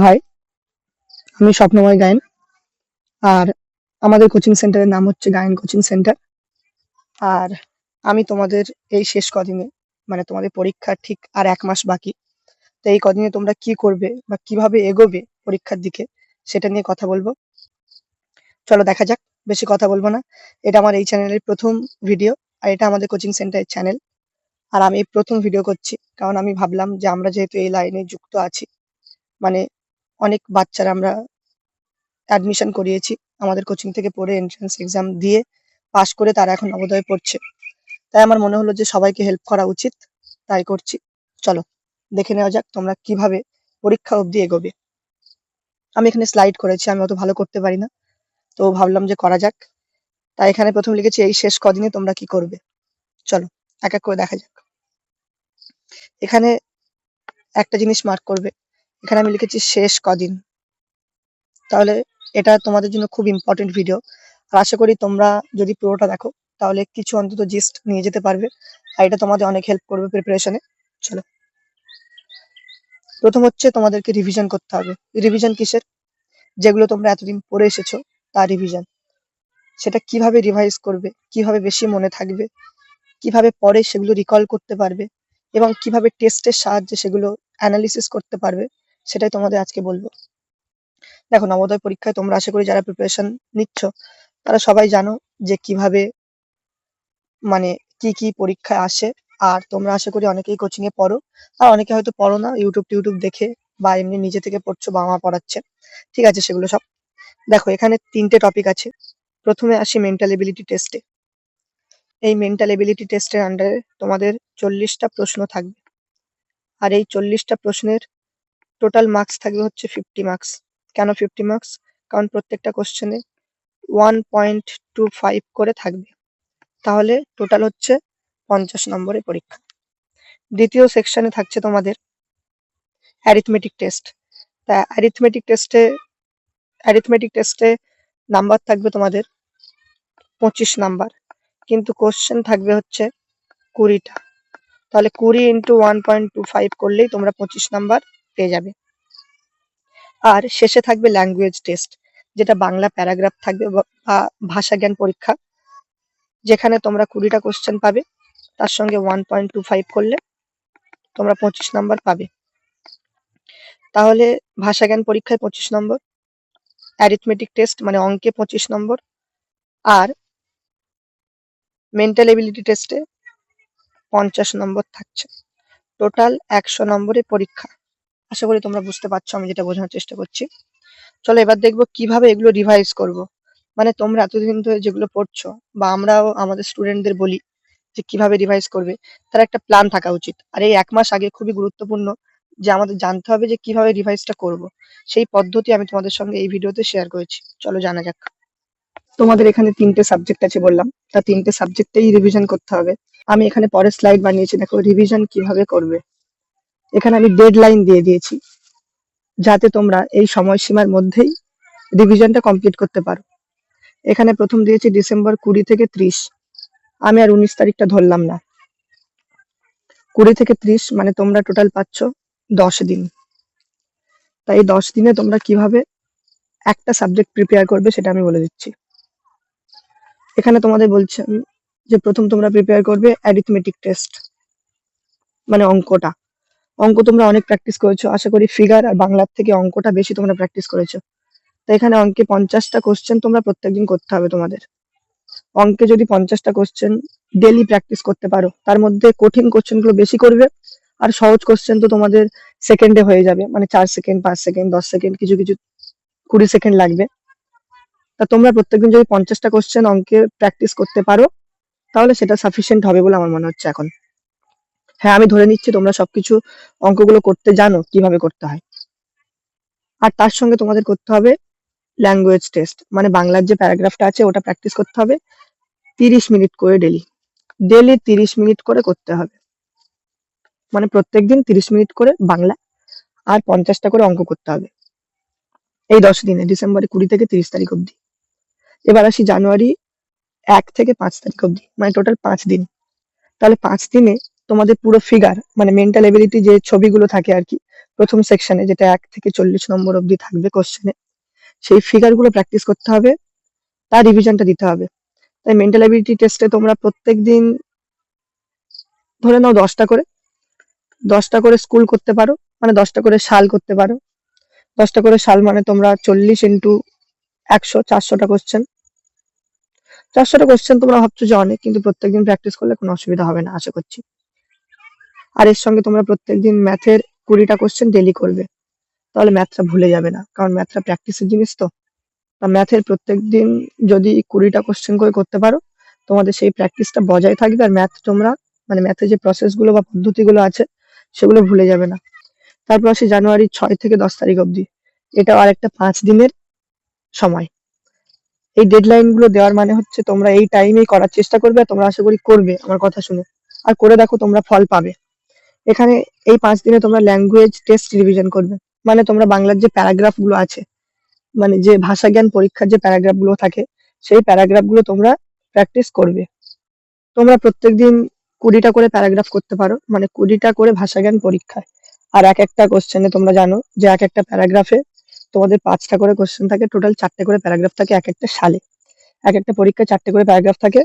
High, আমি স্বপ্নময় গায়েন। আর আমাদের coaching সেন্টারের নাম হচ্ছে গায়েন কোচিং সেন্টার। আর আমি তোমাদের এই শেষ কদিনে, মানে তোমাদের পরীক্ষার ঠিক আর 1 মাস বাকি। তো এই কদিনে তোমরা কি করবে বা কিভাবে এগোবে পরীক্ষার দিকে, সেটা নিয়ে কথা বলবো। চলো দেখা যাক। বেশি কথা বলবো না। এটা আমার এই চ্যানেলের প্রথম ভিডিও, আর এটা আমাদের কোচিং সেন্টারের চ্যানেল। আর আমি এই প্রথম ভিডিও করছি, কারণ আমি ভাবলাম যে আমরা যেহেতু এই লাইনে যুক্ত আছি, মানে অনেক বাচ্চারা আমরা অ্যাডমিশন করিয়েছি আমাদের কোচিং থেকে পড়ে, এন্ট্রান্স এক্সাম দিয়ে পাশ করে তারা এখন নবোদয়ে পড়ছে। তাই আমার মনে হলো যে সবাইকে হেল্প করা উচিত, তাই করছি। চলো দেখে নেওয়া যাক তোমরা কিভাবে পরীক্ষা অবধি এগোবে। আমি এখানে স্লাইড করেছি, আমি অত ভালো করতে পারি না, তো ভাবলাম যে করা যাক। তাই এখানে প্রথম লিখেছি এই শেষ কদিনে তোমরা কি করবে। চলো এক এক করে দেখা যাক। এখানে একটা জিনিস মার্ক করবে, এখানে আমি লিখেছি শেষ কদিন। তাহলে এটা তোমাদের জন্য খুব ইম্পর্টেন্ট ভিডিও। আর আশা করি তোমরা যদি পুরোটা দেখো, তাহলে কিছু অন্তত জিস্ট নিয়ে যেতে পারবে, আর এটা তোমাদের অনেক হেল্প করবে প্রিপারেশনে। চলো, প্রথম হচ্ছে তোমাদেরকে রিভিশন করতে হবে। রিভিশন কিসের? যেগুলো তোমরা এতদিন পড়ে এসেছো তার রিভিশন। সেটা কিভাবে রিভাইজ করবে, কিভাবে বেশি মনে থাকবে, কিভাবে পরে সেগুলো রিকল করতে পারবে, এবং কিভাবে টেস্টের সাহায্যে সেগুলো অ্যানালিসিস করতে পারবে, সেটাই তোমাদের আজকে বলবো। দেখো, নবোদয় পরীক্ষায় তোমরা আশা করি যারা প্রিপারেশন নিচ্ছ, তারা সবাই জানো যে কিভাবে, মানে কি কি পরীক্ষায় আসে। আর তোমরা আশা করি অনেকেই কোচিং এ পড়ো, আর অনেকে হয়তো পড়ো না, ইউটিউব দেখে বা এমনি নিজে থেকে পড়ছো, বাবা মা পড়াচ্ছে। ঠিক আছে, সেগুলো সব দেখো। এখানে 3টে টপিক আছে। প্রথমে আসি মেন্টাল এবিলিটি টেস্টে। এই মেন্টাল এবিলিটি টেস্টের আন্ডারে তোমাদের 40টা প্রশ্ন থাকবে। আর এই 40টা প্রশ্নের টোটাল মার্কস থাকবে হচ্ছে 50 মার্কস। কেন 50 মার্কস? কারণ প্রত্যেকটা কোশ্চেনে 1.25 করে থাকবে। তাহলে টোটাল হচ্ছে 50 নম্বরের পরীক্ষা। দ্বিতীয় সেকশনে থাকছে তোমাদের অ্যারিথমেটিক টেস্ট। তা অ্যারিথমেটিক টেস্টে নাম্বার থাকবে তোমাদের 25 নাম্বার, কিন্তু কোশ্চেন থাকবে হচ্ছে 20টা। তাহলে 20 ইন্টু 1.25 করলেই তোমরা 25 নাম্বার পেয়ে যাবে। আর শেষে থাকবে ল্যাঙ্গুয়েজ টেস্ট, যেটা বাংলা প্যারাগ্রাফ থাকবে বা ভাষা জ্ঞান পরীক্ষা, যেখানে তোমরা 20টা কোশ্চেন পাবে, তার সঙ্গে 1.25 করলে তোমরা 25 নাম্বার পাবে। তাহলে ভাষা জ্ঞান পরীক্ষায় 25 নম্বর, অ্যারিথমেটিক টেস্ট মানে অঙ্কে 25 নম্বর, আর মেন্টাল এবিলিটি টেস্টে 50 নম্বর থাকছে। টোটাল 100 নম্বরের পরীক্ষা। আশা করি তোমরা বুঝতে পারছো আমি যেটা বোঝানোর চেষ্টা করছি। চলো এবার দেখবো কিভাবে এগুলো রিভাইজ করব। মানে তোমরা এতদিন ধরে যেগুলো পড়ছো, বা আমরাও আমাদের স্টুডেন্টদের বলি যে কিভাবে রিভাইজ করবে, তার একটা প্ল্যান থাকা উচিত। আর এই 1 মাস আগে খুবই গুরুত্বপূর্ণ যে আমাদের জানতে হবে যে কিভাবে রিভাইজটা করব। সেই পদ্ধতি আমি তোমাদের সঙ্গে এই ভিডিওতে শেয়ার করেছি। চলো জানা যাক। তোমাদের এখানে 3টে সাবজেক্ট আছে বললাম, তা 3টে সাবজেক্টেই রিভিশন করতে হবে। আমি এখানে পরের স্লাইড বানিয়েছি, দেখো রিভিশন কিভাবে করবে। এখানে আমি ডেডলাইন দিয়ে দিয়েছি, যাতে তোমরা এই সময়সীমার মধ্যেই রিভিশনটা কমপ্লিট করতে পারো। এখানে প্রথম দিয়েছি ডিসেম্বর 20 থেকে 30। আমি আর 19 তারিখটা ধরলাম না। 20 থেকে 30 মানে তোমরা টোটাল পাচ্ছ 10 দিন। তাই এই 10 দিনে তোমরা কিভাবে একটা সাবজেক্ট প্রিপেয়ার করবে সেটা আমি বলে দিচ্ছি। এখানে তোমাদের বলছি আমি যে প্রথম তোমরা প্রিপেয়ার করবে অ্যারিথমেটিক টেস্ট, মানে অঙ্কটা। অঙ্ক তোমরা অনেক প্র্যাকটিস করেছো, আশা করি ফিগার আর বাংলার থেকে অঙ্কটা বেশি তোমরা প্র্যাকটিস করেছো। তো এখানে অঙ্কে 50টা কোশ্চেন তোমরা প্রত্যেকদিন করতে হবে তোমাদের। অঙ্কে যদি 50টা কোশ্চেন ডেলি প্র্যাকটিস করতে পারো, তার মধ্যে কঠিন কোশ্চেনগুলো বেশি করবে, আর সহজ কোশ্চেন তো তোমাদের সেকেন্ডে হয়ে যাবে, মানে 4 সেকেন্ড, 5 সেকেন্ড, 10 সেকেন্ড, কিছু কিছু 20 সেকেন্ড লাগবে। তা তোমরা প্রত্যেকদিন যদি 50টা কোশ্চেন অঙ্কে প্র্যাকটিস করতে পারো, তাহলে সেটা সাফিসিয়েন্ট হবে বলে আমার মনে হচ্ছে এখন। হ্যাঁ, আমি ধরে নিচ্ছি তোমরা সবকিছু অঙ্কগুলো করতে জানো কিভাবে করতে হয়। আর তার সঙ্গে তোমাদের করতে হবে ল্যাঙ্গুয়েজ টেস্ট, মানে বাংলার যে প্যারাগ্রাফটা আছে ওটা প্র্যাকটিস করতে হবে 30 মিনিট করে ডেলি। ডেলি 30 মিনিট করে করতে হবে, মানে প্রত্যেকদিন 30 মিনিট করে বাংলা, আর 50টা করে অঙ্ক করতে হবে এই 10 দিনে, ডিসেম্বরে 20 থেকে 30 তারিখ অবধি। এবার আসি জানুয়ারি 1 থেকে 5 তারিখ অবধি, মানে টোটাল 5 দিন। তাহলে 5 দিনে তোমাদের পুরো ফিগার, মানে মেন্টাল এবিলিটি যে ছবিগুলো থাকে আর কি, প্রথম সেকশনে যেটা 1 থেকে 40 নম্বর অবধি থাকবে কোশ্চেনে, সেই ফিগারগুলো প্র্যাকটিস করতে হবে, তার রিভিশনটা দিতে হবে। তাই মেন্টাল অ্যাবিলিটি টেস্টে তোমরা প্রত্যেকদিন ধরে নাও 10টা করে স্কুল করতে পারো, মানে 10টা করে সাল করতে পারো। 10টা করে সাল মানে তোমরা 40 ইন্টু 100, 400টা কোশ্চেন। 400টা কোশ্চেন তোমরা ভাবছো যে অনেক, কিন্তু প্রত্যেকদিন প্র্যাকটিস করলে কোনো অসুবিধা হবে না আশা করছি। আর এর সঙ্গে তোমরা প্রত্যেকদিন ম্যাথের 20টা কোশ্চেন ডেলি করবে, তাহলে ম্যাথটা ভুলে যাবে না, কারণ ম্যাথটা প্র্যাকটিসের জিনিস তো। তা ম্যাথের প্রত্যেকদিন যদি 20টা কোশ্চেন করে করতে পারো, তোমাদের সেই প্র্যাকটিসটা বজায় থাকবে, আর ম্যাথ তোমরা মানে ম্যাথের যে প্রসেসগুলো বা পদ্ধতিগুলো আছে সেগুলো ভুলে যাবে না। তারপর আসে জানুয়ারি 6 থেকে 10 তারিখ অবধি, এটাও আর একটা 5 দিনের সময়। এই ডেডলাইন গুলো দেওয়ার মানে হচ্ছে তোমরা এই টাইমেই করার চেষ্টা করবে, আর তোমরা আশা করি করবে আমার কথা শুনে, আর করে দেখো তোমরা ফল পাবে। এখানে এই 5 দিনে তোমরা ল্যাঙ্গুয়েজ টেস্ট রিভিশন করবে, মানে তোমরা বাংলার যে প্যারাগ্রাফ গুলো আছে, মানে যে ভাষা জ্ঞান পরীক্ষার যে প্যারাগ্রাফ গুলো থাকে, সেই প্যারাগ্রাফ গুলো তোমরা প্র্যাকটিস করবে। তোমরা প্রত্যেকদিন 20টা করে প্যারাগ্রাফ করতে পারো, মানে 20টা করে ভাষা জ্ঞান পরীক্ষায়। আর এক একটা কোশ্চেনে তোমরা জানো যে এক একটা প্যারাগ্রাফে তোমাদের 5টা করে কোশ্চেন থাকে, টোটাল 4টে করে প্যারাগ্রাফ থাকে এক একটা সালে। এক একটা পরীক্ষায় 4টে করে প্যারাগ্রাফ থাকে,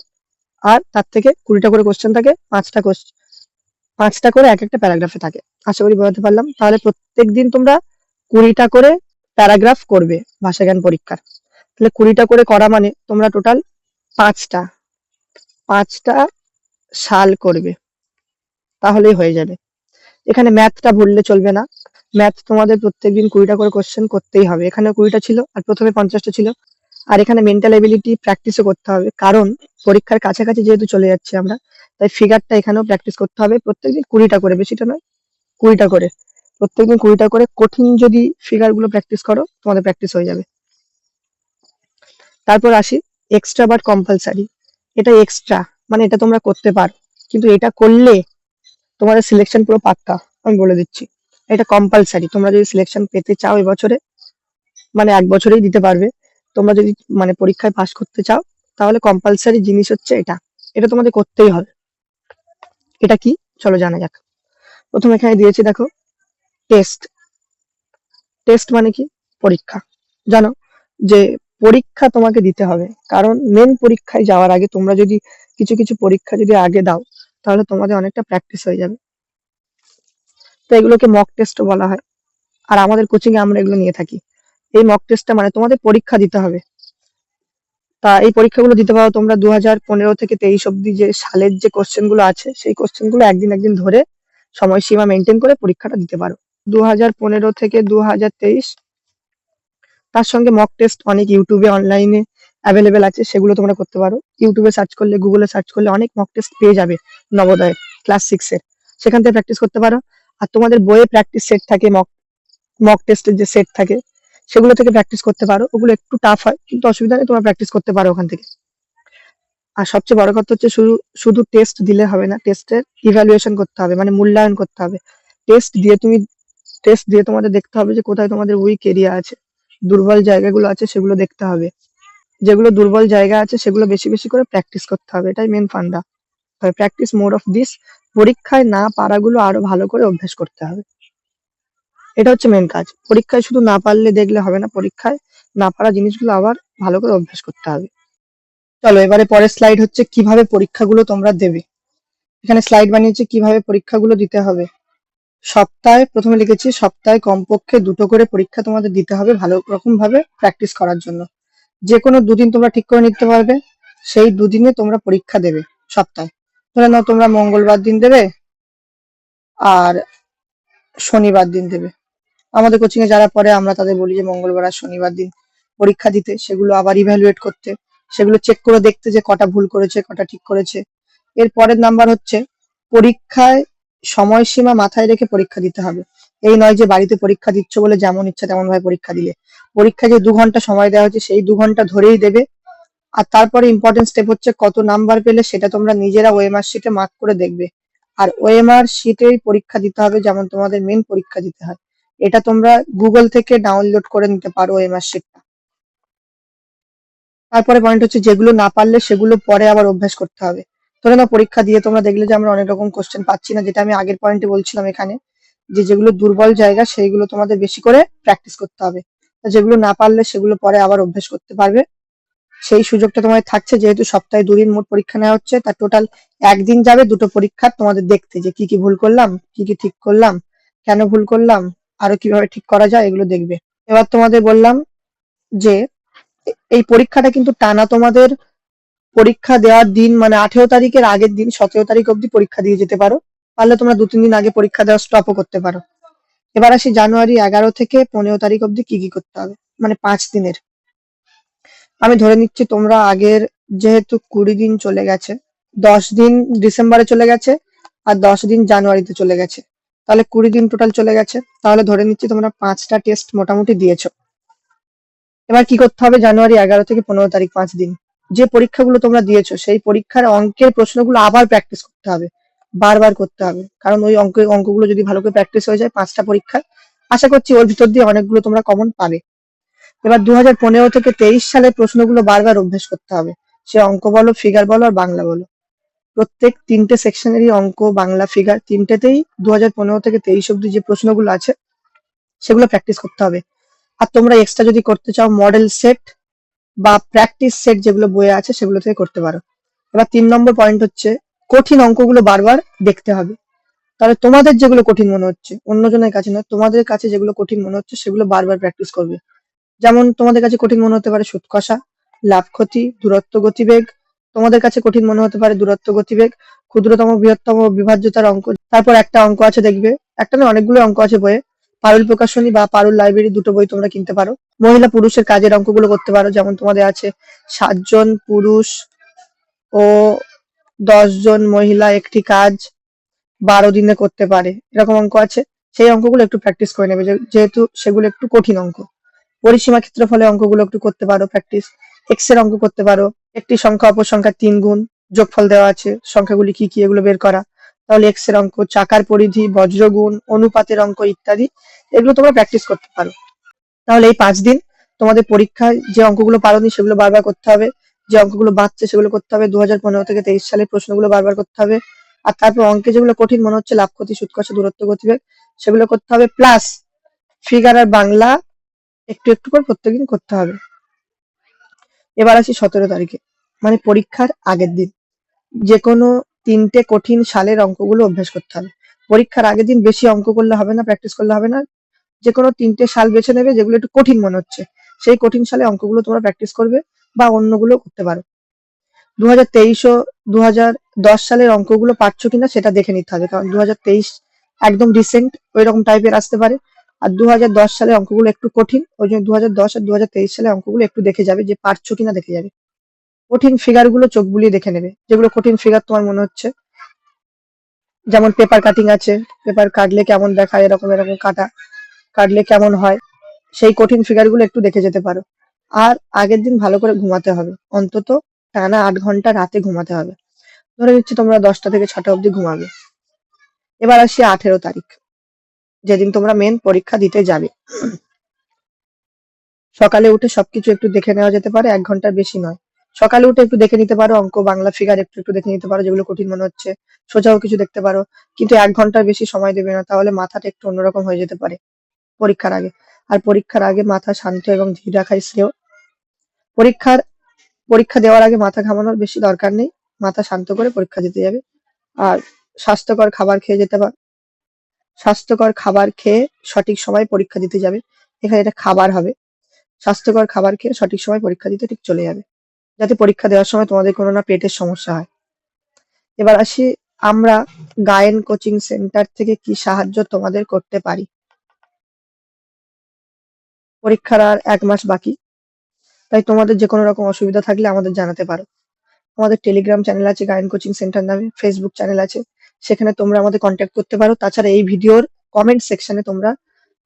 আর তার থেকে 20টা করে কোশ্চেন থাকে, 5টা করে এক একটা প্যারাগ্রাফে থাকে। আশা করি বোঝাতে পারলাম। তাহলে প্রত্যেকদিন তোমরা 20টা করে প্যারাগ্রাফ করবে ভাষা জ্ঞান পরীক্ষার। তাহলে 20টা করে করা মানে তোমরা টোটাল 5টা 5টা সাল করবে, তাহলেই হয়ে যাবে। এখানে ম্যাথটা ভুললে চলবে না। ম্যাথ তোমাদের প্রত্যেকদিন 20টা করে কোশ্চেন করতেই হবে। এখানে 20টা ছিল, আর প্রথমে 50টা ছিল। আর এখানে মেন্টাল এবিলিটি প্র্যাকটিসও করতে হবে, কারণ পরীক্ষার কাছাকাছি যেহেতু চলে যাচ্ছে আমরা, তাই ফিগারটা এখানেও প্র্যাকটিস করতে হবে প্রত্যেকদিন 20টা করে, বেশিটা নয়, 20টা করে। প্রত্যেকদিন 20টা করে কঠিন যদি ফিগার গুলো প্র্যাকটিস করো, তোমাদের প্র্যাকটিস হয়ে যাবে। তারপর আসি এক্সট্রা বাট কম্পালসারি। এটা এক্সট্রা, মানে এটা তোমরা করতে পারো, কিন্তু এটা করলে তোমাদের সিলেকশন পুরো পাক্কা, আমি বলে দিচ্ছি। এটা কম্পালসারি, তোমরা যদি সিলেকশন পেতে চাও এবছরে, মানে 1 বছরেই দিতে পারবে। তোমরা যদি মানে পরীক্ষায় পাস করতে চাও, তাহলে কম্পালসারি জিনিস হচ্ছে এটা, এটা তোমাদের করতেই হবে। এটা কি, চলো জানা যাক। প্রথমে এখানে দিয়েছি দেখো, টেস্ট। টেস্ট মানে কি, পরীক্ষা। জানো যে পরীক্ষা তোমাকে দিতে হবে, কারণ মেন পরীক্ষায় যাওয়ার আগে তোমরা যদি কিছু কিছু পরীক্ষা যদি আগে দাও, তাহলে তোমাদের অনেকটা প্র্যাকটিস হয়ে যাবে। তো এগুলোকে মক টেস্টও বলা হয়, আর আমাদের কোচিং এ আমরা এগুলো নিয়ে থাকি। এই মক টেস্টটা মানে তোমাদের পরীক্ষা দিতে হবে। তা এই পরীক্ষাগুলো দিতে পারো তোমরা 2015 থেকে 23 অব্দি যে সালের যে কোশ্চেন গুলো আছে, সেই কোশ্চেন গুলো একদিন একদিন ধরে সময়সীমা মেনটেন করে পরীক্ষাটা দিতে পারো। 2015 থেকে 2023, তার সঙ্গে মক টেস্ট অনেক ইউটিউবে অনলাইনে অ্যাভেলেবেল আছে, সেগুলো তোমরা করতে পারো। ইউটিউবে সার্চ করলে, গুগলে সার্চ করলে অনেক মক টেস্ট পেয়ে যাবে নবোদয়ের ক্লাস 6 এর, সেখান থেকে প্র্যাকটিস করতে পারো। আর তোমাদের বইয়ে প্র্যাকটিস সেট থাকে, মক মক টেস্টের যে সেট থাকে, সেগুলো থেকে প্র্যাকটিস করতে পারো। ওগুলো একটু টাফ হয়, কিন্তু অসুবিধা নেই, তোমরা প্র্যাকটিস করতে পারো ওখান থেকে। আর সবচেয়ে বড় কথা হচ্ছে শুধু শুধু টেস্ট দিলে হবে না, টেস্টের ইভ্যালুয়েশন করতে হবে, মানে মূল্যায়ন করতে হবে। টেস্ট দিয়ে তোমাদের দেখতে হবে যে কোথায় তোমাদের উইক এরিয়া আছে, দুর্বল জায়গাগুলো আছে, সেগুলো দেখতে হবে। যেগুলো দুর্বল জায়গা আছে সেগুলো বেশি বেশি করে প্র্যাকটিস করতে হবে, এটাই মেন ফান্ডা। Practice more of this. পরীক্ষায় না পারাগুলো আরো ভালো করে অভ্যাস করতে হবে, এটা হচ্ছে মেন কাজ। পরীক্ষায় শুধু না পারলে দেখলে হবে না, পরীক্ষায় না পারা জিনিসগুলো আবার ভালো করে অভ্যাস করতে হবে। চলো এবারে পরের স্লাইড হচ্ছে কিভাবে পরীক্ষাগুলো তোমরা দেবে। এখানে স্লাইড বানিয়েছি কিভাবে পরীক্ষাগুলো দিতে হবে। সপ্তাহে, প্রথমে লিখেছি সপ্তাহে কমপক্ষে 2টো করে পরীক্ষা তোমাদের দিতে হবে ভালো রকম ভাবে প্র্যাকটিস করার জন্য। যে কোনো দুদিন তোমরা ঠিক করে নিতে পারবে, সেই দুদিনে তোমরা পরীক্ষা দেবে সপ্তাহে। ধরে নাও তোমরা মঙ্গলবার দিন দেবে আর শনিবার দিন দেবে। আমাদের কোচিং এ যারা পড়ে আমরা তাদের বলি যে মঙ্গলবার আর শনিবার দিন পরীক্ষা দিতে, সেগুলো আবার ইভ্যালুয়েট করতে, সেগুলো চেক করে দেখতে যে কটা ভুল করেছে কটা ঠিক করেছে। এর পরের নাম্বার হচ্ছে পরীক্ষায় সময়সীমা মাথায় রেখে পরীক্ষা দিতে হবে। এই নয় যে বাড়িতে পরীক্ষা দিচ্ছ বলে যেমন ইচ্ছা তেমন ভাবে পরীক্ষা দিলে। পরীক্ষায় যে 2 ঘন্টা সময় দেওয়া হচ্ছে, সেই 2 ঘন্টা ধরেই দেবে। আর তারপরে ইম্পর্টেন্ট স্টেপ হচ্ছে কত নাম্বার পেলে সেটা তোমরা নিজেরা ওএমআর শিটে মার্ক করে দেখবে। আর ওএমআর শিটেই পরীক্ষা দিতে হবে, যেমন তোমাদের মেন পরীক্ষা দিতে হয়। এটা তোমরা গুগল থেকে ডাউনলোড করে নিতে পারো ওএমআর শিটটা। তারপরে পয়েন্ট হচ্ছে যেগুলো না পারলে সেগুলো পরে আবার অভ্যাস করতে হবে। ধরে নাও পরীক্ষা দিয়ে তোমরা দেখলে যে আমরা অনেক রকম কোশ্চেন পাচ্ছি না, যেটা আমি আগের পয়েন্টে বলছিলাম এখানে, যেগুলো দুর্বল জায়গা সেইগুলো তোমাদের বেশি করে প্র্যাকটিস করতে হবে। যেগুলো না পারলে সেগুলো পরে আবার অভ্যেস করতে পারবে। সেই সুযোগটা তোমাদের থাকছে, যেহেতু সপ্তাহে 2 দিন মোট পরীক্ষা নেওয়া হচ্ছে, তার টোটাল একদিন যাবে দুটো পরীক্ষার তোমাদের দেখতে, যে কি কি ভুল করলাম, কি কি ঠিক করলাম, কেন ভুল করলাম, আরো কিভাবে ঠিক করা যায়, এগুলো দেখবে। এবার তোমাদের বললাম যে এই পরীক্ষাটা কিন্তু টানা তোমাদের পরীক্ষা দেওয়ার দিন মানে 18 তারিখের আগের দিন 17 তারিখ অবধি পরীক্ষা দিয়ে যেতে পারো। পারলে তোমরা 2-3 দিন আগে পরীক্ষা দেওয়া স্টপও করতে পারো। এবার আসি জানুয়ারি 11 থেকে 15 তারিখ অবধি কি কি করতে হবে, মানে 5 দিনের। আমি ধরে নিচ্ছি তোমরা আগের, যেহেতু 20 দিন চলে গেছে, 10 দিন ডিসেম্বরে চলে গেছে আর 10 দিন জানুয়ারিতে চলে গেছে, তাহলে 20 দিন টোটাল চলে গেছে। তাহলে ধরে নিচ্ছি তোমরা 5টা টেস্ট মোটামুটি দিয়েছো। এবার কি করতে হবে, জানুয়ারি 11 থেকে 15 তারিখ 5 দিন যে পরীক্ষাগুলো তোমরা দিয়েছো সেই পরীক্ষার অঙ্কের প্রশ্নগুলো আবার প্র্যাকটিস করতে হবে, বারবার করতে হবে। কারণ ওই অঙ্কগুলো যদি ভালো করে প্র্যাকটিস হয়ে যায় 5টা পরীক্ষায়, আশা করছি ওর ভিতর দিয়ে অনেকগুলো তোমরা কমন পাবে। এবার 2015 থেকে 23 সালের প্রশ্নগুলো বারবার অভ্যেস করতে হবে, সে অঙ্ক বলো, ফিগার বলো আর বাংলা বলো। প্রত্যেক 3টে সেকশনেরই অঙ্ক, বাংলা, ফিগার তিনটেতেই 2015 থেকে 23 অব্দি যে প্রশ্নগুলো আছে সেগুলো প্র্যাকটিস করতে হবে। আর তোমরা এক্সট্রা যদি করতে চাও মডেল সেট বা প্র্যাকটিস সেট যেগুলো বইয়ে আছে সেগুলো থেকে করতে পারো। এবার 3 নম্বর পয়েন্ট হচ্ছে কঠিন অঙ্কগুলো বারবার দেখতে হবে। তাহলে তোমাদের যেগুলো কঠিন মনে হচ্ছে, অন্যজনের কাছে নয়, তোমাদের কাছে যেগুলো কঠিন মনে হচ্ছে সেগুলো বারবার প্র্যাকটিস করবে। যেমন তোমাদের কাছে কঠিন মনে হতে পারে সুদ কষা, লাভ ক্ষতি, দূরত্ব গতিবেগ। তোমাদের কাছে কঠিন মনে হতে পারে দূরত্ব গতিবেগ, ক্ষুদ্রতম বৃহত্তম বিভাজ্যতার অঙ্ক। তারপর একটা অঙ্ক আছে দেখবে, একটা না অনেকগুলো অঙ্ক আছে বইয়ে, পারুল প্রকাশনী বা পারুল লাইব্রেরি, দুটো বই তোমরা কিনতে পারো। মহিলা পুরুষের কাজের অঙ্কগুলো করতে পারো, যেমন তোমাদের আছে 7 জন পুরুষ ও 10 জন মহিলা একটি কাজ 12 দিনে করতে পারে, এরকম অঙ্ক আছে। সেই অঙ্কগুলো একটু প্র্যাকটিস করে নেবে, যেহেতু সেগুলো একটু কঠিন অঙ্ক। পরিসীমা ক্ষেত্রফলের অঙ্কগুলো একটু করতে পারো প্র্যাকটিস। এক্স এর অঙ্ক করতে পারো, একটি সংখ্যা অপর সংখ্যার 3 গুণ, যোগফল দেওয়া আছে, সংখ্যাগুলি কি কি এগুলো বের করা। তাহলে এক্স এর অঙ্ক, চাকার পরিধি, বজ্রগুণ, অনুপাতের অঙ্ক ইত্যাদি, এগুলো তোমরা প্র্যাকটিস করতে পারো। তাহলে এই 5 দিন তোমাদের পরীক্ষায় যে অঙ্কগুলো পারোনি সেগুলো বারবার করতে হবে, যে অঙ্কগুলো বাদছে সেগুলো করতে হবে, 2015 থেকে 23 সালের প্রশ্নগুলো বারবার করতে হবে। আর তারপর অঙ্কে যেগুলো কঠিন মনে হচ্ছে লাভ ক্ষতি, সুদ কষা, দূরত্ব গতিবেগ, সেগুলো করতে হবে। প্লাস ফিগার আর বাংলা একটু একটু করে প্রত্যেকদিন করতে হবে। এবার আসি 17 তারিখে, মানে পরীক্ষার আগের দিন। যে কোনো 3টে কঠিন সালের অঙ্কগুলো অভ্যাস করতে হবে। পরীক্ষার আগের দিন বেশি অঙ্ক করলে হবে না, প্র্যাকটিস করলে হবে না। যে কোনো 3টে সাল বেছে নেবে যেগুলো একটু কঠিন মনে হচ্ছে, সেই কঠিন সালে অঙ্কগুলো তোমরা প্র্যাকটিস করবে বা অন্যগুলো করতে পারো। 2023 ও 2010 সালের অঙ্কগুলো পারছো কিনা সেটা দেখে নিতে হবে, কারণ 2023 একদম রিসেন্ট ওই রকম টাইপের আসতে পারে। আর 2010 সালের অঙ্কগুলো একটু কঠিন, ওই জন্য 2010 আর 2023 সালের অঙ্কগুলো একটু দেখে যাবে, যে পারছো কিনা দেখে যাবে। কঠিন ফিগার গুলো চোখ বুলিয়ে দেখে নেবে, যেগুলো কঠিন ফিগার তোমার মনে হচ্ছে, যেমন পেপার কাটিং আছে, পেপার কাটলে কেমন দেখায়, এরকম এরকম কাটা কাটলে কেমন হয়, সেই কঠিন ফিগার গুলো একটু দেখে যেতে পারো। আর আগের দিন ভালো করে ঘুমাতে হবে, অন্তত টানা 8 ঘন্টা রাতে ঘুমাতে হবে। ধরে নিচ্ছি তোমরা 10টা থেকে 6টা অবধি ঘুমাবে। এবার আসি 18 তারিখ, যেদিন তোমরা মেন পরীক্ষা দিতে যাবে। সকালে উঠে সবকিছু একটু দেখে নেওয়া যেতে পারে, 1 ঘন্টার বেশি নয়। সকালে উঠে একটু দেখে নিতে পারো অঙ্ক, বাংলা, ফিগার একটু একটু দেখে নিতে পারো, যেগুলো কঠিন মনে হচ্ছে। সোজাও কিছু দেখতে পারো, কিন্তু 1 ঘন্টার বেশি সময় দেবে না, তাহলে মাথাটা একটু অন্যরকম হয়ে যেতে পারে পরীক্ষার আগে। আর পরীক্ষার আগে মাথা শান্ত এবং ধীর রাখাই শ্রেয়। পরীক্ষার পরীক্ষা দেওয়ার আগে মাথা ঘামানোর বেশি দরকার নেই, মাথা শান্ত করে পরীক্ষা দিতে যাবে। আর স্বাস্থ্যকর খাবার খেয়ে যেতে পারো, স্বাস্থ্যকর খাবার খেয়ে সঠিক সময়ে পরীক্ষা দিতে যাবে। এখানে এটা খাবার হবে। স্বাস্থ্যকর খাবার খেয়ে সঠিক সময় পরীক্ষা দিতে ঠিক চলে যাবে, যাতে পরীক্ষা দেওয়ার সময় তোমাদের কোনো না পেটের সমস্যা হয়। এবার আসি, আমরা গায়েন কোচিং সেন্টার থেকে কি সাহায্য তোমাদের করতে পারি। পরীক্ষার আর 1 মাস বাকি, তাই তোমাদের যে কোনো রকম অসুবিধা থাকলে আমাদের জানাতে পারো। আমাদের টেলিগ্রাম চ্যানেল আছে গায়েন কোচিং সেন্টার নামে, ফেসবুক চ্যানেল আছে, সেখানে তোমরা আমাদের কন্ট্যাক্ট করতে পারো। তাছাড়া এই ভিডিওর কমেন্ট সেকশনে তোমরা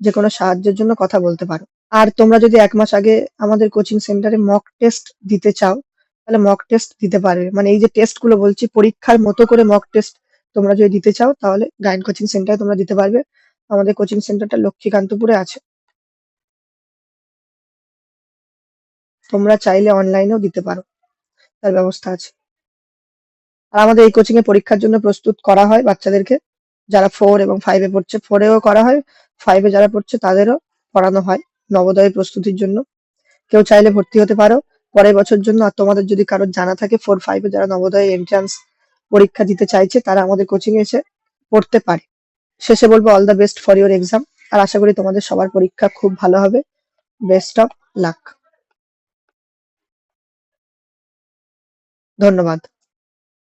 যে কোনো সাহায্যের জন্য কথা বলতে পারো। আর তোমরা যদি 1 মাস আগে আমাদের কোচিং সেন্টারে মক টেস্ট দিতে চাও, তাহলে মক টেস্ট দিতে পারবে। মানে এই যে টেস্ট গুলো বলছি, পরীক্ষার মতো করে মক টেস্ট তোমরা যদি দিতে চাও, তাহলে গায়েন কোচিং সেন্টারে তোমরা দিতে পারবে। আমাদের কোচিং সেন্টারটা লক্ষ্মীকান্তপুরে আছে। তোমরা চাইলে অনলাইনেও দিতে পারো, তার ব্যবস্থা আছে। আর আমাদের এই কোচিং এ পরীক্ষার জন্য প্রস্তুত করা হয় বাচ্চাদেরকে। যারা 4 এবং 5 এ পড়ছে, 4 এও করা হয়, 5 এ যারা পড়ছে তাদেরও পড়ানো হয় নবোদয়ের প্রস্তুতির জন্য। কেউ চাইলে ভর্তি হতে পারো পরের বছর জন্য। আর তোমাদের যদি কারোর জানা থাকে 4, 5 এ যারা নবোদয় এন্ট্রান্স পরীক্ষা দিতে চাইছে, তারা আমাদের কোচিং এ এসে পড়তে পারে। শেষে বলবো all the best for your exam. আর আশা করি তোমাদের সবার পরীক্ষা খুব ভালো হবে। Best of luck. ধন্যবাদ।